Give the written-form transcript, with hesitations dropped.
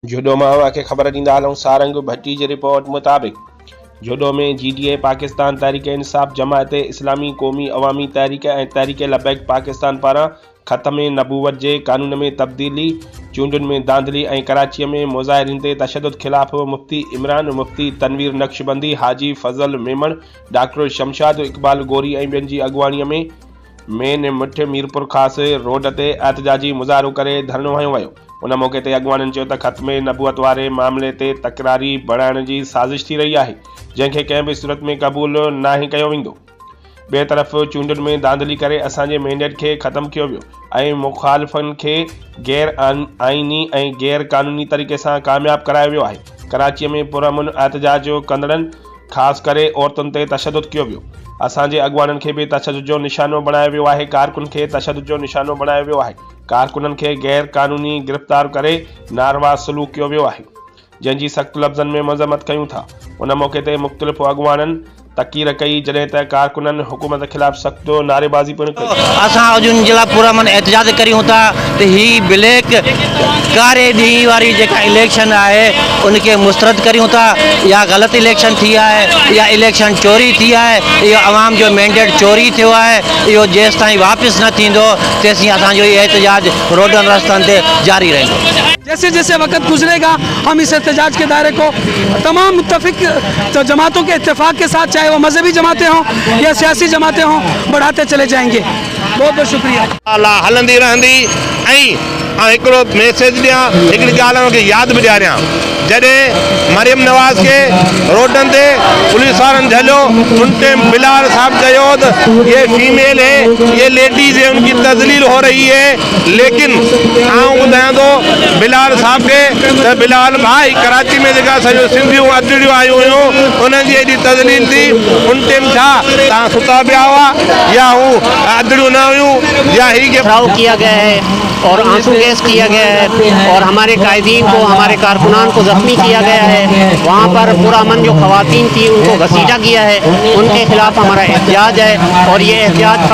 जोडो मां खे ख़बर ॾींदा हलूं सारंग भट्टी जी रिपोर्ट मुताबिक़ जोडो में GDA पाकिस्तान तहरीक इंसाफ जमायत इस्लामी क़ौमी अवामी तहरीक ऐं तहरीक लबैक पाकिस्तान पारां ख़त्म नबूवत जे कानून में तब्दीली, चूंडुनि में धांधली ऐं कराची में मुज़ाहिरीन ते तशद्दुद ख़िलाफ़ मुफ्ती इमरान, मुफ्ती तनवीर नक्शबंदी, हाजी फज़ल मेमण, डॉक्टर शमशाद इक़बाल गोरी ऐं ॿियनि जी अॻुवाणीअ में मेन मिठ मीरपुर ख़ासि रोड ते एहतजाजी मुज़ाहिरो करे धरनो हंयो वियो। उन मौक़े ते अॻुवाणनि चयो त ख़त्म नबूवत वारे मामले ते तकरारी बढ़ाइण जी साज़िश थी रही आहे, जंहिंखे कंहिं बि सूरत में क़बूल नाहे कयो वेंदो। ॿिए तरफ़ चूंडुनि में धांधली करे असांजे मैंडेट खे ख़त्म कयो वियो ऐं मुख़ालिफ़नि खे गैर आइनी ऐं गैर क़ानूनी तरीक़े सां कामयाब करायो वियो आहे। कराचीअ में पुरअमन एहतजाज कंदड़नि ख़ासि करे औरतुनि ते तशद्दुद कयो वियो। असांजे अॻुवाणनि खे बि तशद्दुद जो निशानो बणायो वियो आहे। कारकुन खे तशद्दुद जो निशानो बणायो वियो आहे। कारकुननि खे गैर क़ानूनी गिरफ़्तार करे नारवा सलूक कयो वियो आहे, जंहिंजी सख़्त लफ़्ज़नि में मज़म्मत कयूं था। उन मौक़े ते मुख़्तलिफ़ अॻुवाणनि तकीर कई, जॾहिं त कारकुननि हुकूमत ख़िलाफ़ सख़्त नारेबाज़ी पिणु कई। असां उन जे लाइ पुरअमन एहतजाज करियूं था त ही ब्लैक कारे ॾींहं वारी जेका इलेक्शन आहे उनखे मुस्तरद करियूं था। या ग़लति इलेक्शन थी आहे, या इलेक्शन चोरी थी आहे, इहो अवाम जो मैंडेट चोरी थियो आहे। इहो जेसि ताईं वापसि न थींदो तेसिताईं असांजो इहो एहतजाज रोडनि रस्तनि ते जारी रहंदो। जैसे जैसे वक्त गुजरेगा हम इस एहतजाज के दायरे को तमाम मुत्तफिक जमातों के इत्तेफाक के साथ, चाहे वो मजहबी जमातें हों या सियासी जमातें हों, बढ़ाते चले जाएंगे। बहुत बहुत शुक्रिया। हलंदी रहंदी। हिकिड़ो मैसेज ॾियां, हिकिड़ी ॻाल्हि खे यादि बि ॾियारियां। जॾहिं मरियम नवाज़ खे रोडनि ते पुलिस वारनि झलियो, उन टाइम बिलाल साहब चयो त ये फीमेल है, ये लेडीज है, उनकी तजलील हो रही है। लेकिन आऊं ॿुधायां थो बिलाल साहब खे त बिलाल भाई कराची में जेका सॼो सिंधियूं अदड़ियूं आयूं हुयूं उन्हनि जी एॾी तजलील थी। उन टाइम छा तव्हां सुता पिया हुआ या हू अदड़ियूं न हुयूं या ही घिराव किया गया है और आंसू गैस किया गया है और हमारे कायदीन को, हमारे कारकुनान को जख्मी किया गया है। वहाँ पर पुरअमन जो खवातीन थी उनको घसीटा किया है। उनके खिलाफ हमारा एहतजाज है और ये एहतजाज